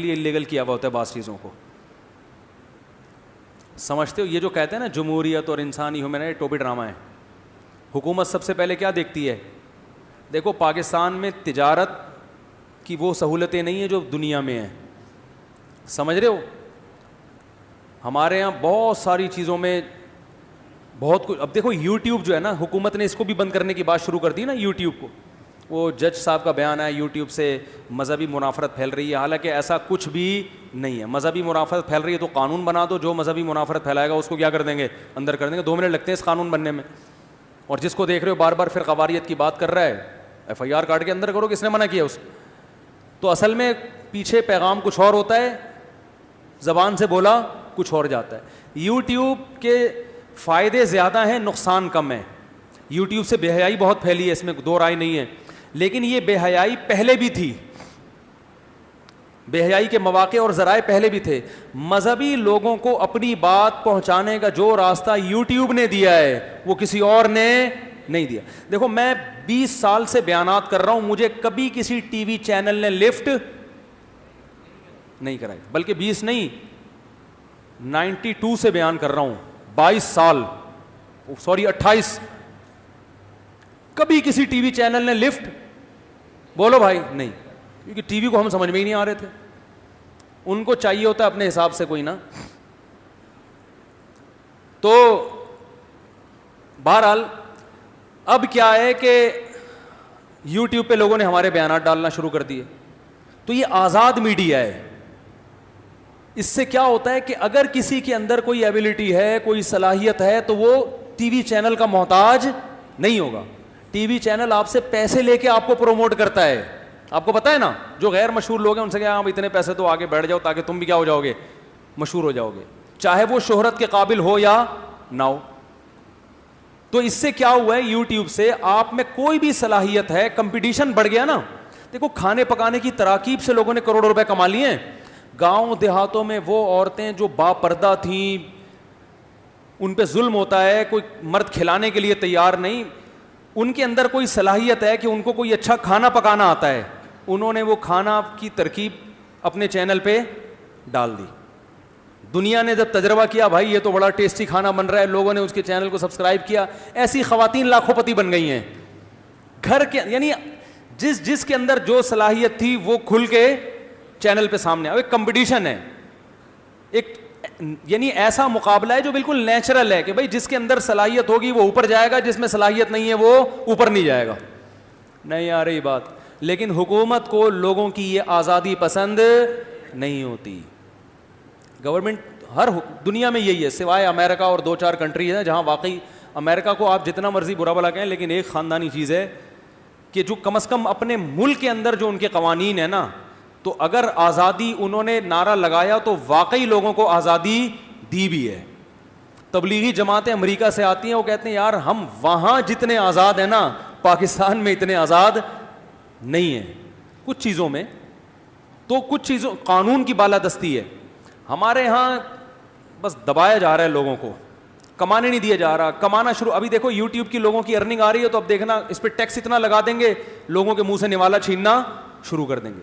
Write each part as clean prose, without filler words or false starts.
لیے انلیگل کیا ہوا ہوتا ہے بعض چیزوں کو. سمجھتے ہو یہ جو کہتے ہیں نا جمہوریت اور انسانی ہیومن ٹوپی ڈرامہ ہے. حکومت سب سے پہلے کیا دیکھتی ہے؟ دیکھو پاکستان میں تجارت کی وہ سہولتیں نہیں ہیں جو دنیا میں ہیں, سمجھ رہے ہو. ہمارے یہاں بہت ساری چیزوں میں بہت کچھ. اب دیکھو یوٹیوب جو ہے نا, حکومت نے اس کو بھی بند کرنے کی بات شروع کر دی نا یوٹیوب کو. وہ جج صاحب کا بیان ہے یوٹیوب سے مذہبی منافرت پھیل رہی ہے, حالانکہ ایسا کچھ بھی نہیں ہے. مذہبی منافرت پھیل رہی ہے تو قانون بنا دو, جو مذہبی منافرت پھیلائے گا اس کو کیا کر دیں گے, اندر کر دیں گے. 2 منٹ لگتے ہیں اس قانون بننے میں. اور جس کو دیکھ رہے ہو بار بار پھر قواریت کی بات کر رہا ہے, ایف آئی آر کاٹ کے اندر کرو, کس نے منع کیا اس کو. تو اصل میں پیچھے پیغام کچھ اور ہوتا ہے, زبان سے بولا کچھ اور جاتا ہے. یوٹیوب کے فائدے زیادہ ہیں, نقصان کم ہے. یوٹیوب سے بے حیائی بہت پھیلی ہے, اس میں دو رائے نہیں ہے, لیکن یہ بے حیائی پہلے بھی تھی. بے حیائی کے مواقع اور ذرائع پہلے بھی تھے. مذہبی لوگوں کو اپنی بات پہنچانے کا جو راستہ یوٹیوب نے دیا ہے وہ کسی اور نے نہیں دیا. دیکھو میں 20 سال سے بیانات کر رہا ہوں, مجھے کبھی کسی ٹی وی چینل نے لفٹ نہیں کرائی, بلکہ 20 نہیں 92 سے بیان کر رہا ہوں, 22 سال, سوری 28. کبھی کسی ٹی وی چینل نے لفٹ بولو بھائی نہیں, کیونکہ ٹی وی کو ہم سمجھ میں ہی نہیں آ رہے تھے. ان کو چاہیے ہوتا ہے اپنے حساب سے کوئی نا. تو بہرحال اب کیا ہے کہ یوٹیوب پہ لوگوں نے ہمارے بیانات ڈالنا شروع کر دیے. تو یہ آزاد میڈیا ہے. اس سے کیا ہوتا ہے کہ اگر کسی کے اندر کوئی ایبلٹی ہے, کوئی صلاحیت ہے, تو وہ ٹی وی چینل کا محتاج نہیں ہوگا. ٹی وی چینل آپ سے پیسے لے کے آپ کو پروموٹ کرتا ہے. آپ کو پتا ہے نا, جو غیر مشہور لوگ ہیں ان سے کہا اتنے پیسے تو آگے بیٹھ جاؤ تاکہ تم بھی کیا ہو جاؤ گے, مشہور ہو جاؤ گے, چاہے وہ شہرت کے قابل ہو یا نہ ہو. تو اس سے کیا ہوا ہے, یوٹیوب سے آپ میں کوئی بھی صلاحیت ہے, کمپٹیشن بڑھ گیا نا. دیکھو کھانے پکانے کی تراکیب سے لوگوں نے کروڑوں روپے کما لیے ہیں. گاؤں دیہاتوں میں وہ عورتیں جو با پردہ تھیں, ان پہ ظلم ہوتا ہے, کوئی مرد کھلانے کے لیے تیار نہیں, ان کے اندر کوئی صلاحیت ہے کہ ان کو کوئی اچھا کھانا پکانا آتا ہے, انہوں نے وہ کھانا کی ترکیب اپنے چینل پہ ڈال دی. دنیا نے جب تجربہ کیا بھائی یہ تو بڑا ٹیسٹی کھانا بن رہا ہے, لوگوں نے اس کے چینل کو سبسکرائب کیا, ایسی خواتین لاکھوں پتی بن گئی ہیں گھر کے. یعنی جس کے اندر جو صلاحیت تھی وہ کھل کے چینل پہ سامنے آئے. ایک کمپٹیشن ہے, ایک یعنی ایسا مقابلہ ہے جو بالکل نیچرل ہے کہ بھائی جس کے اندر صلاحیت ہوگی وہ اوپر جائے گا, جس میں صلاحیت نہیں ہے وہ اوپر نہیں جائے گا. نہیں آ رہی بات. لیکن حکومت کو لوگوں کی یہ آزادی پسند نہیں ہوتی. گورنمنٹ ہر دنیا میں یہی ہے, سوائے امریکہ اور 2-4 کنٹریز ہیں جہاں واقعی, امریکہ کو آپ جتنا مرضی برا بھلا کہیں لیکن ایک خاندانی چیز ہے کہ جو کم از کم اپنے ملک کے اندر جو ان کے قوانین ہیں نا, تو اگر آزادی انہوں نے نعرہ لگایا تو واقعی لوگوں کو آزادی دی بھی ہے. تبلیغی جماعتیں امریکہ سے آتی ہیں, وہ کہتے ہیں یار ہم وہاں جتنے آزاد ہیں نا پاکستان میں اتنے آزاد نہیں ہیں کچھ چیزوں میں. تو کچھ چیزوں قانون کی بالادستی ہے. ہمارے ہاں بس دبایا جا رہا ہے لوگوں کو, کمانے نہیں دیا جا رہا. کمانا شروع, ابھی دیکھو یوٹیوب کی لوگوں کی ارننگ آ رہی ہے تو اب دیکھنا اس پہ ٹیکس اتنا لگا دیں گے لوگوں کے منہ سے نوالا چھیننا شروع کر دیں گے.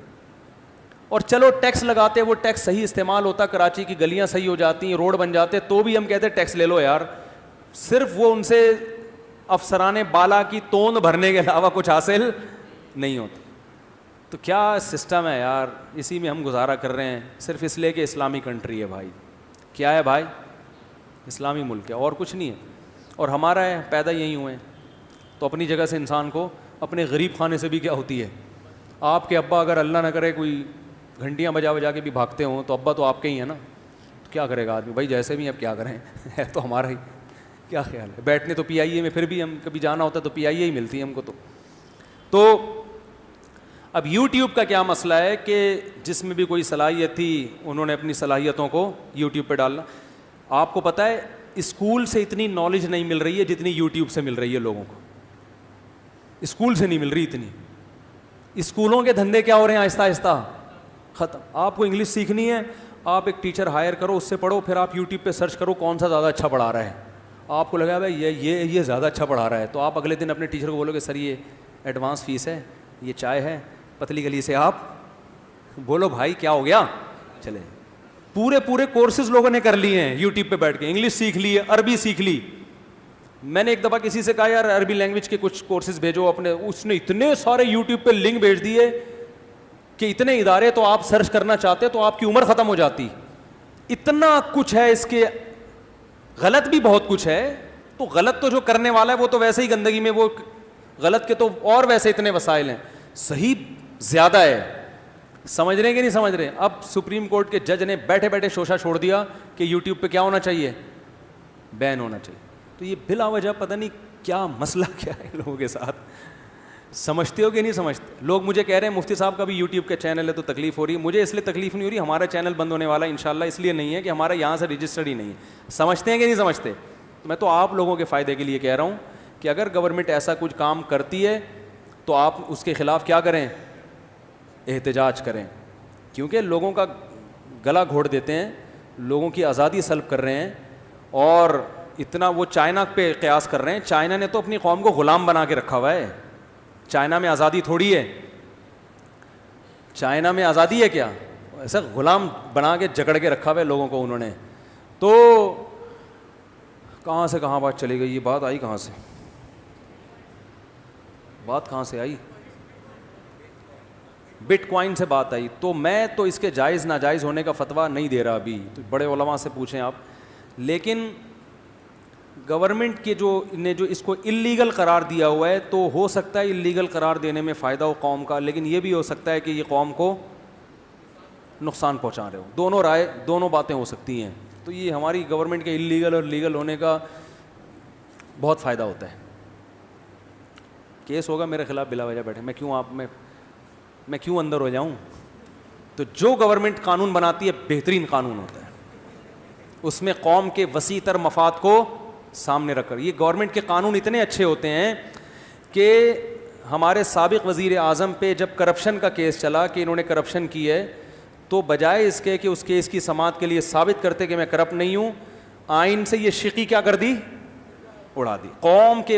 اور چلو ٹیکس لگاتے, وہ ٹیکس صحیح استعمال ہوتا, کراچی کی گلیاں صحیح ہو جاتی ہیں, روڈ بن جاتے, تو بھی ہم کہتے ہیں ٹیکس لے لو یار. صرف وہ ان سے افسرانے بالا کی توند بھرنے کے علاوہ کچھ حاصل نہیں ہوتا. تو کیا سسٹم ہے یار, اسی میں ہم گزارا کر رہے ہیں صرف اس لیے کہ اسلامی کنٹری ہے بھائی. کیا ہے بھائی, اسلامی ملک ہے اور کچھ نہیں ہے. اور ہمارا ہے, پیدا یہیں ہوئے ہیں. تو اپنی جگہ سے انسان کو اپنے غریب خانے سے بھی کیا ہوتی ہے. آپ کے ابا اگر اللہ نہ کرے کوئی گھنٹیاں بجا بجا کے بھی بھاگتے ہوں تو ابا تو آپ کے ہی ہیں نا, تو کیا کرے گا آدمی بھائی, جیسے بھی اب کیا کریں ہے تو ہمارا ہی. کیا خیال ہے, بیٹھنے تو پی آئی اے میں پھر بھی ہم کبھی جانا ہوتا ہے تو پی آئی اے ہی ملتی ہے ہم کو. تو اب یوٹیوب کا کیا مسئلہ ہے کہ جس میں بھی کوئی صلاحیت تھی انہوں نے اپنی صلاحیتوں کو یوٹیوب پہ ڈالنا. آپ کو پتہ ہے اسکول سے اتنی نالج نہیں مل رہی ہے جتنی یوٹیوب سے مل رہی ہے لوگوں کو. اسکول سے نہیں مل رہی اتنی. اسکولوں کے دھندے کیا ہو رہے ہیں آہستہ آہستہ ختم. آپ کو انگلش سیکھنی ہے, آپ ایک ٹیچر ہائر کرو, اس سے پڑھو, پھر آپ یوٹیوب پہ سرچ کرو کون سا زیادہ اچھا پڑھا رہا ہے. آپ کو لگا بھائی یہ زیادہ اچھا پڑھا رہا ہے, تو آپ اگلے دن اپنے ٹیچر کو بولو گے سر یہ ایڈوانس فیس ہے, یہ چائے ہے, پتلی گلی سے آپ بولو بھائی کیا ہو گیا, چلے پورے کورسز لوگوں نے کر لیے ہیں یوٹیوب پہ بیٹھ کے, انگلش سیکھ لی, عربی سیکھ لی. میں نے ایک دفعہ کسی سے کہا یار عربی لینگویج کے کچھ کورسز بھیجو اپنے, اس نے اتنے سارے یوٹیوب پہ لنک بھیج دیے کہ اتنے ادارے تو آپ سرچ کرنا چاہتے تو آپ کی عمر ختم ہو جاتی. اتنا کچھ ہے اس کے, غلط بھی بہت کچھ ہے. تو غلط تو جو کرنے والا ہے وہ تو ویسے ہی گندگی میں, وہ غلط کے تو اور ویسے اتنے وسائل ہیں, صحیح زیادہ ہے. سمجھ رہے ہیں کہ نہیں سمجھ رہے؟ اب سپریم کورٹ کے جج نے بیٹھے بیٹھے شوشہ چھوڑ دیا کہ یوٹیوب پہ کیا ہونا چاہیے, بین ہونا چاہیے. تو یہ بلا وجہ پتہ نہیں کیا مسئلہ کیا ہے لوگوں کے ساتھ, سمجھتے ہو کہ نہیں سمجھتے؟ لوگ مجھے کہہ رہے ہیں مفتی صاحب کا بھی یوٹیوب کا چینل ہے تو تکلیف ہو رہی ہے. مجھے اس لیے تکلیف نہیں ہو رہی, ہمارا چینل بند ہونے والا ہے انشاءاللہ, اس لیے نہیں ہے کہ ہمارا یہاں سے رجسٹرڈ ہی نہیں ہے. سمجھتے ہیں کہ نہیں سمجھتے؟ میں تو آپ لوگوں کے فائدے کے لیے کہہ رہا ہوں کہ اگر گورنمنٹ ایسا کچھ کام کرتی ہے تو آپ اس کے خلاف کیا کریں, احتجاج کریں. کیونکہ لوگوں کا گلا گھوڑ دیتے ہیں, لوگوں کی آزادی سلب کر رہے ہیں, اور اتنا وہ چائنا پہ قیاس کر رہے ہیں. چائنا نے تو اپنی قوم کو غلام بنا کے رکھا ہوا ہے. چائنا میں آزادی تھوڑی ہے, چائنا میں آزادی ہے کیا؟ ایسا غلام بنا کے جکڑ کے رکھا ہوا ہے لوگوں کو انہوں نے. تو کہاں سے کہاں بات چلی گئی, یہ بات آئی کہاں سے, بات کہاں سے آئی؟ بٹ کوائن سے بات آئی. تو میں تو اس کے جائز ناجائز ہونے کا فتویٰ نہیں دے رہا ابھی, تو بڑے علماء سے پوچھیں آپ. لیکن گورنمنٹ کے جو نے جو اس کو اللیگل قرار دیا ہوا ہے, تو ہو سکتا ہے اللیگل قرار دینے میں فائدہ ہو قوم کا, لیکن یہ بھی ہو سکتا ہے کہ یہ قوم کو نقصان پہنچا رہے ہو. دونوں رائے, دونوں باتیں ہو سکتی ہیں. تو یہ ہماری گورنمنٹ کے اللیگل اور لیگل ہونے کا بہت فائدہ ہوتا ہے. کیس ہوگا میرے خلاف بلا وجہ بیٹھے, میں کیوں اندر ہو جاؤں؟ تو جو گورنمنٹ قانون بناتی ہے بہترین قانون ہوتا ہے, اس میں قوم کے وسیع تر مفاد کو سامنے رکھ کر. یہ گورنمنٹ کے قانون اتنے اچھے ہوتے ہیں کہ ہمارے سابق وزیر اعظم پہ جب کرپشن کا کیس چلا کہ انہوں نے کرپشن کی ہے, تو بجائے اس کے کہ اس کیس کی سماعت کے لیے ثابت کرتے کہ میں کرپٹ نہیں ہوں, آئین سے یہ شقی کیا کر دی, اڑا دی. قوم کے